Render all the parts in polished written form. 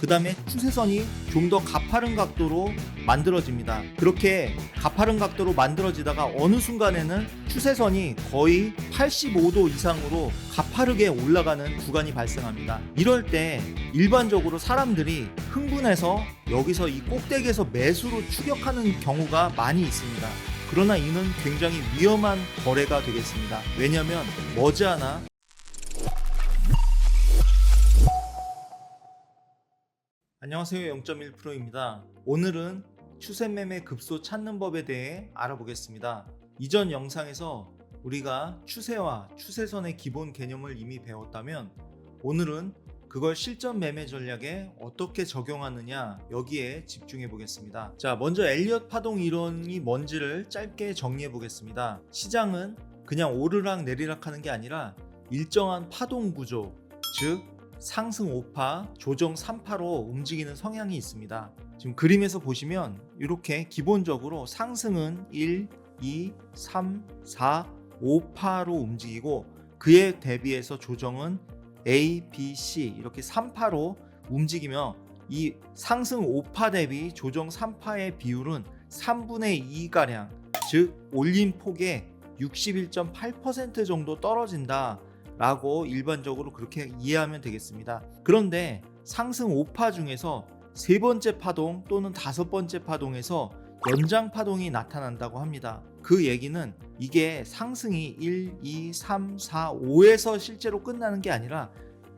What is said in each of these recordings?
그 다음에 추세선이 좀 더 가파른 각도로 만들어집니다. 그렇게 가파른 각도로 만들어지다가 어느 순간에는 추세선이 거의 85도 이상으로 가파르게 올라가는 구간이 발생합니다. 이럴 때 일반적으로 사람들이 흥분해서 여기서 이 꼭대기에서 매수로 추격하는 경우가 많이 있습니다. 그러나 이는 굉장히 위험한 거래가 되겠습니다. 왜냐하면 머지않아 안녕하세요. 0.1%입니다. 오늘은 추세매매 급소 찾는 법에 대해 알아보겠습니다. 이전 영상에서 우리가 추세와 추세선의 기본 개념을 이미 배웠다면 오늘은 그걸 실전 매매 전략에 어떻게 적용하느냐 여기에 집중해 보겠습니다. 자, 먼저 엘리엇 파동 이론이 뭔지를 짧게 정리해 보겠습니다. 시장은 그냥 오르락 내리락 하는 게 아니라 일정한 파동 구조, 즉 상승 5파, 조정 3파로 움직이는 성향이 있습니다. 지금 그림에서 보시면 이렇게 기본적으로 상승은 1, 2, 3, 4, 5파로 움직이고 그에 대비해서 조정은 A, B, C 이렇게 3파로 움직이며 이 상승 5파 대비 조정 3파의 비율은 3분의 2가량, 즉 올린 폭의 61.8% 정도 떨어진다 라고 일반적으로 그렇게 이해하면 되겠습니다. 그런데 상승 5파 중에서 세 번째 파동 또는 다섯 번째 파동에서 연장 파동이 나타난다고 합니다. 그 얘기는 이게 상승이 1, 2, 3, 4, 5에서 실제로 끝나는 게 아니라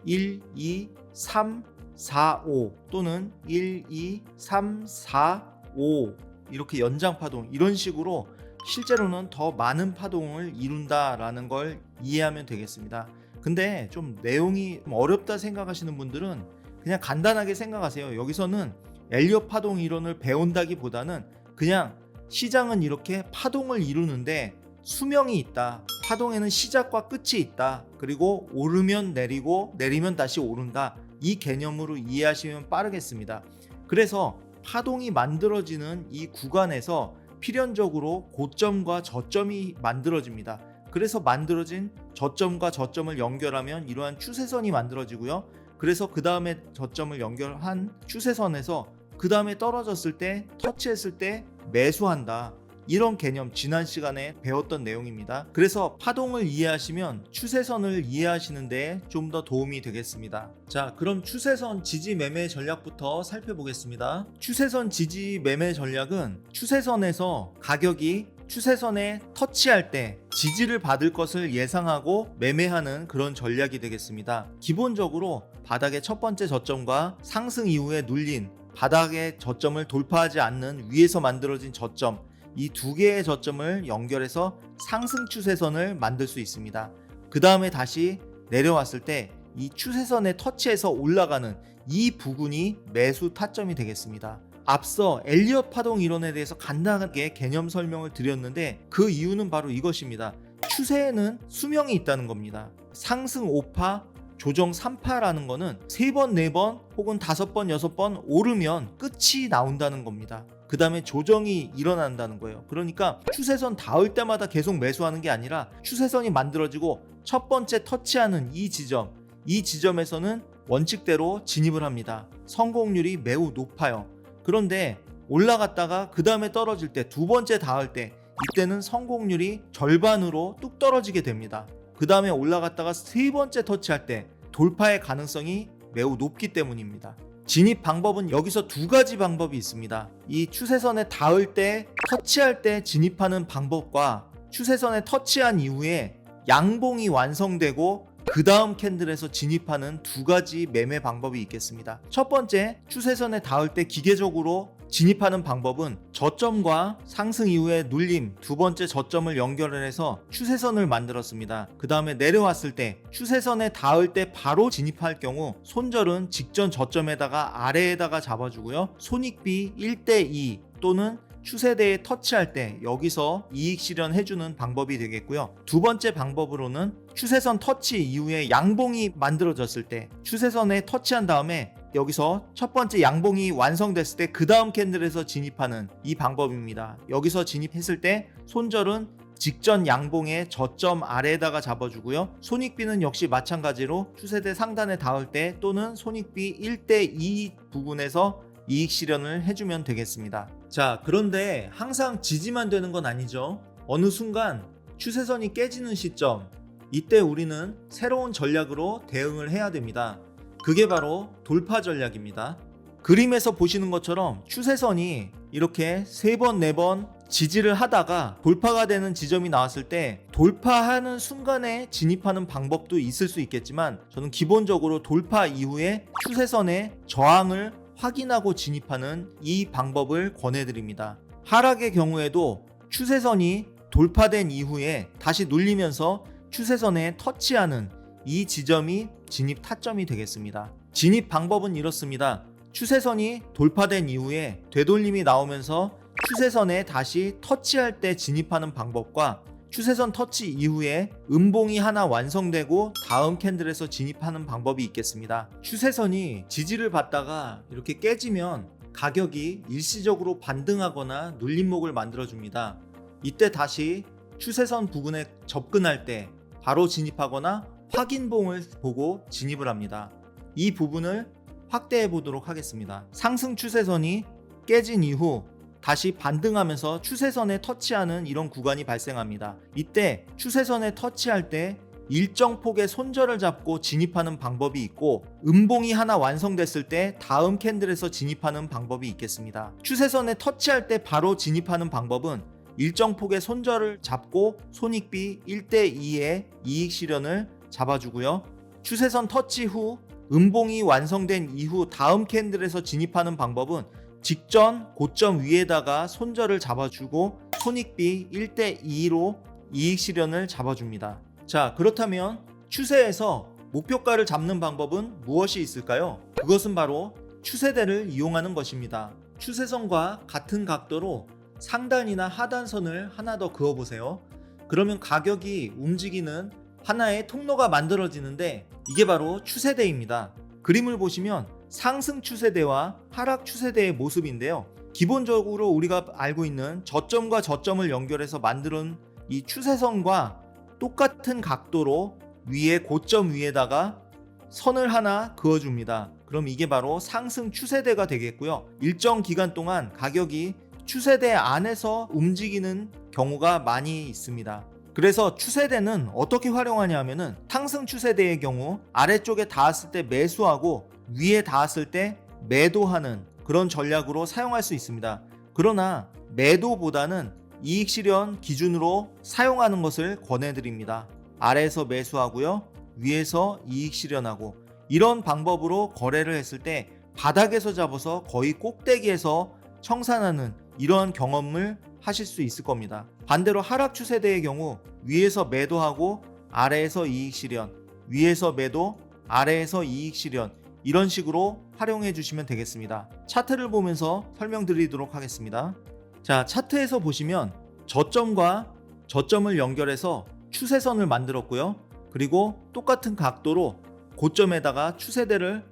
1, 2, 3, 4, 5 또는 1, 2, 3, 4, 5 이렇게 연장 파동 이런 식으로 실제로는 더 많은 파동을 이룬다라는 걸 이해하면 되겠습니다. 근데 좀 내용이 어렵다 생각하시는 분들은 그냥 간단하게 생각하세요. 여기서는 엘리엇 파동 이론을 배운다기보다는 그냥 시장은 이렇게 파동을 이루는데 수명이 있다. 파동에는 시작과 끝이 있다. 그리고 오르면 내리고 내리면 다시 오른다. 이 개념으로 이해하시면 빠르겠습니다. 그래서 파동이 만들어지는 이 구간에서 필연적으로 고점과 저점이 만들어집니다. 그래서 만들어진 저점과 저점을 연결하면 이러한 추세선이 만들어지고요. 그래서 그 다음에 저점을 연결한 추세선에서 그 다음에 떨어졌을 때 터치했을 때 매수한다. 이런 개념 지난 시간에 배웠던 내용입니다. 그래서 파동을 이해하시면 추세선을 이해하시는 데 좀 더 도움이 되겠습니다. 자, 그럼 추세선 지지 매매 전략부터 살펴보겠습니다. 추세선 지지 매매 전략은 추세선에서 가격이 추세선에 터치할 때 지지를 받을 것을 예상하고 매매하는 그런 전략이 되겠습니다. 기본적으로 바닥의 첫 번째 저점과 상승 이후에 눌린 바닥의 저점을 돌파하지 않는 위에서 만들어진 저점, 이 두 개의 저점을 연결해서 상승 추세선을 만들 수 있습니다. 그 다음에 다시 내려왔을 때 이 추세선에 터치해서 올라가는 이 부분이 매수 타점이 되겠습니다. 앞서 엘리엇 파동 이론에 대해서 간단하게 개념 설명을 드렸는데 그 이유는 바로 이것입니다. 추세에는 수명이 있다는 겁니다. 상승 5파, 조정 3파라는 거는 3번, 4번 혹은 5번, 6번 오르면 끝이 나온다는 겁니다. 그 다음에 조정이 일어난다는 거예요. 그러니까 추세선 닿을 때마다 계속 매수하는 게 아니라 추세선이 만들어지고 첫 번째 터치하는 이 지점에서는 원칙대로 진입을 합니다. 성공률이 매우 높아요. 그런데 올라갔다가 그 다음에 떨어질 때 두 번째 닿을 때 이때는 성공률이 절반으로 뚝 떨어지게 됩니다. 그 다음에 올라갔다가 세 번째 터치할 때 돌파의 가능성이 매우 높기 때문입니다. 진입 방법은 여기서 두 가지 방법이 있습니다. 이 추세선에 닿을 때 터치할 때 진입하는 방법과 추세선에 터치한 이후에 양봉이 완성되고 그 다음 캔들에서 진입하는 두 가지 매매 방법이 있겠습니다. 첫 번째, 추세선에 닿을 때 기계적으로 진입하는 방법은 저점과 상승 이후에 눌림 두 번째 저점을 연결을 해서 추세선을 만들었습니다. 그 다음에 내려왔을 때 추세선에 닿을 때 바로 진입할 경우 손절은 직전 저점에다가 아래에다가 잡아주고요. 손익비 1대2 또는 추세대에 터치할 때 여기서 이익 실현해주는 방법이 되겠고요. 두 번째 방법으로는 추세선 터치 이후에 양봉이 만들어졌을 때 추세선에 터치한 다음에 여기서 첫 번째 양봉이 완성됐을 때 그 다음 캔들에서 진입하는 이 방법입니다. 여기서 진입했을 때 손절은 직전 양봉의 저점 아래에다가 잡아주고요. 손익비는 역시 마찬가지로 추세대 상단에 닿을 때 또는 손익비 1대2 부분에서 이익 실현을 해주면 되겠습니다. 자, 그런데 항상 지지만 되는 건 아니죠. 어느 순간 추세선이 깨지는 시점, 이때 우리는 새로운 전략으로 대응을 해야 됩니다. 그게 바로 돌파 전략입니다. 그림에서 보시는 것처럼 추세선이 이렇게 3번, 4번 지지를 하다가 돌파가 되는 지점이 나왔을 때 돌파하는 순간에 진입하는 방법도 있을 수 있겠지만, 저는 기본적으로 돌파 이후에 추세선의 저항을 확인하고 진입하는 이 방법을 권해드립니다. 하락의 경우에도 추세선이 돌파된 이후에 다시 눌리면서 추세선에 터치하는 이 지점이 진입 타점이 되겠습니다. 진입 방법은 이렇습니다. 추세선이 돌파된 이후에 되돌림이 나오면서 추세선에 다시 터치할 때 진입하는 방법과 추세선 터치 이후에 음봉이 하나 완성되고 다음 캔들에서 진입하는 방법이 있겠습니다. 추세선이 지지를 받다가 이렇게 깨지면 가격이 일시적으로 반등하거나 눌림목을 만들어줍니다. 이때 다시 추세선 부근에 접근할 때 바로 진입하거나 확인봉을 보고 진입을 합니다. 이 부분을 확대해 보도록 하겠습니다. 상승 추세선이 깨진 이후 다시 반등하면서 추세선에 터치하는 이런 구간이 발생합니다. 이때 추세선에 터치할 때 일정 폭의 손절을 잡고 진입하는 방법이 있고, 음봉이 하나 완성됐을 때 다음 캔들에서 진입하는 방법이 있겠습니다. 추세선에 터치할 때 바로 진입하는 방법은 일정 폭의 손절을 잡고 손익비 1대2의 이익 실현을 잡아주고요. 추세선 터치 후 음봉이 완성된 이후 다음 캔들에서 진입하는 방법은 직전 고점 위에다가 손절을 잡아주고 손익비 1대2로 이익 실현을 잡아줍니다. 자, 그렇다면 추세에서 목표가를 잡는 방법은 무엇이 있을까요? 그것은 바로 추세대를 이용하는 것입니다. 추세선과 같은 각도로 상단이나 하단선을 하나 더 그어보세요. 그러면 가격이 움직이는 하나의 통로가 만들어지는데, 이게 바로 추세대입니다. 그림을 보시면 상승 추세대와 하락 추세대의 모습인데요. 기본적으로 우리가 알고 있는 저점과 저점을 연결해서 만드는 이 추세선과 똑같은 각도로 위에 고점 위에다가 선을 하나 그어줍니다. 그럼 이게 바로 상승 추세대가 되겠고요. 일정 기간 동안 가격이 추세대 안에서 움직이는 경우가 많이 있습니다. 그래서 추세대는 어떻게 활용하냐 하면은, 상승 추세대의 경우 아래쪽에 닿았을 때 매수하고 위에 닿았을 때 매도하는 그런 전략으로 사용할 수 있습니다. 그러나 매도보다는 이익 실현 기준으로 사용하는 것을 권해드립니다. 아래에서 매수하고요, 위에서 이익 실현하고, 이런 방법으로 거래를 했을 때 바닥에서 잡아서 거의 꼭대기에서 청산하는 이러한 경험을 하실 수 있을 겁니다. 반대로 하락 추세대의 경우 위에서 매도하고 아래에서 이익 실현, 위에서 매도, 아래에서 이익 실현, 이런 식으로 활용해 주시면 되겠습니다. 차트를 보면서 설명드리도록 하겠습니다. 자, 차트에서 보시면 저점과 저점을 연결해서 추세선을 만들었고요. 그리고 똑같은 각도로 고점에다가 추세대를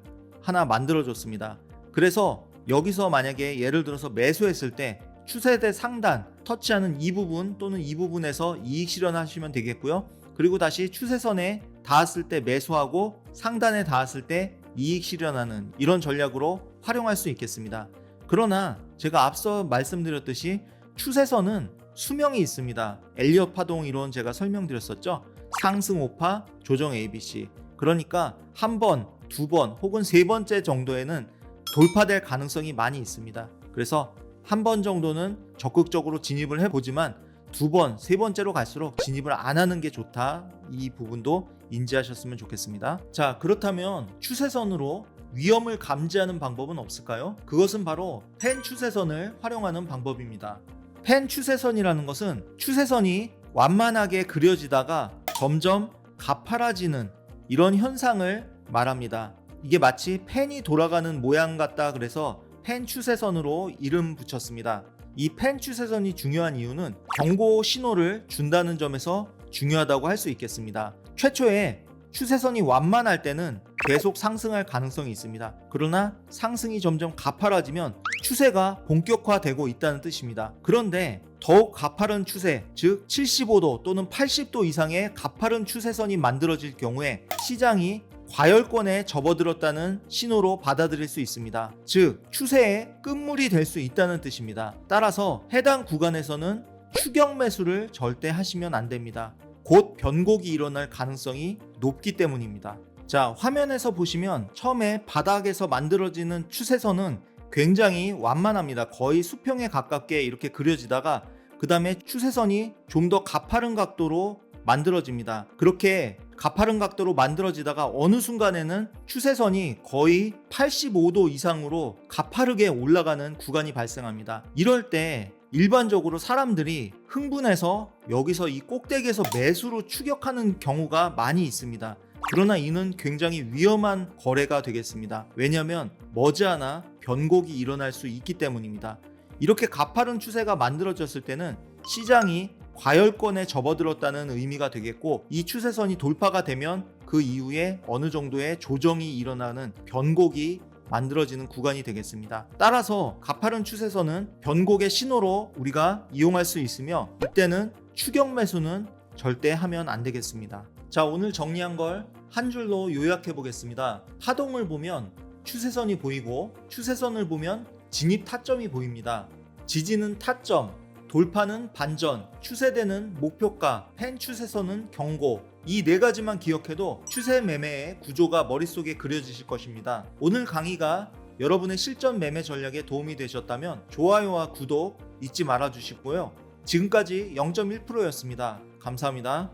하나 만들어 줬습니다. 그래서 여기서 만약에 예를 들어서 매수했을 때 추세대 상단 터치하는 이 부분 또는 이 부분에서 이익 실현하시면 되겠고요. 그리고 다시 추세선에 닿았을 때 매수하고 상단에 닿았을 때 이익 실현하는 이런 전략으로 활용할 수 있겠습니다. 그러나 제가 앞서 말씀드렸듯이 추세선은 수명이 있습니다. 엘리엇 파동 이론 제가 설명드렸었죠. 상승 5파, 조정 ABC. 그러니까 한 번, 두 번 혹은 세 번째 정도에는 돌파될 가능성이 많이 있습니다. 그래서 한 번 정도는 적극적으로 진입을 해보지만 두 번, 세 번째로 갈수록 진입을 안 하는 게 좋다. 이 부분도 인지하셨으면 좋겠습니다. 자, 그렇다면 추세선으로 위험을 감지하는 방법은 없을까요? 그것은 바로 펜 추세선을 활용하는 방법입니다. 펜 추세선이라는 것은 추세선이 완만하게 그려지다가 점점 가파라지는 이런 현상을 말합니다. 이게 마치 펜이 돌아가는 모양 같다 그래서 펜 추세선으로 이름 붙였습니다. 이 펜 추세선이 중요한 이유는 경고 신호를 준다는 점에서 중요하다고 할 수 있겠습니다. 최초에 추세선이 완만할 때는 계속 상승할 가능성이 있습니다. 그러나 상승이 점점 가파라지면 추세가 본격화되고 있다는 뜻입니다. 그런데 더욱 가파른 추세, 즉 75도 또는 80도 이상의 가파른 추세선이 만들어질 경우에 시장이 과열권에 접어들었다는 신호로 받아들일 수 있습니다. 즉, 추세의 끝물이 될 수 있다는 뜻입니다. 따라서 해당 구간에서는 추격 매수를 절대 하시면 안 됩니다. 곧 변곡이 일어날 가능성이 높기 때문입니다. 자, 화면에서 보시면 처음에 바닥에서 만들어지는 추세선은 굉장히 완만합니다. 거의 수평에 가깝게 이렇게 그려지다가 그 다음에 추세선이 좀 더 가파른 각도로 만들어집니다. 그렇게 가파른 각도로 만들어지다가 어느 순간에는 추세선이 거의 85도 이상으로 가파르게 올라가는 구간이 발생합니다. 이럴 때 일반적으로 사람들이 흥분해서 여기서 이 꼭대기에서 매수로 추격하는 경우가 많이 있습니다. 그러나 이는 굉장히 위험한 거래가 되겠습니다. 왜냐하면 머지않아 변곡이 일어날 수 있기 때문입니다. 이렇게 가파른 추세가 만들어졌을 때는 시장이 과열권에 접어들었다는 의미가 되겠고, 이 추세선이 돌파가 되면 그 이후에 어느 정도의 조정이 일어나는 변곡이 만들어지는 구간이 되겠습니다. 따라서 가파른 추세선은 변곡의 신호로 우리가 이용할 수 있으며, 이때는 추격 매수는 절대 하면 안 되겠습니다. 자, 오늘 정리한 걸 한 줄로 요약해 보겠습니다. 하동을 보면 추세선이 보이고, 추세선을 보면 진입 타점이 보입니다. 지지는 타점, 돌파는 반전, 추세대는 목표가, 펜 추세선은 경고. 이 네 가지만 기억해도 추세 매매의 구조가 머릿속에 그려지실 것입니다. 오늘 강의가 여러분의 실전 매매 전략에 도움이 되셨다면 좋아요와 구독 잊지 말아 주시고요. 지금까지 0.1%였습니다. 감사합니다.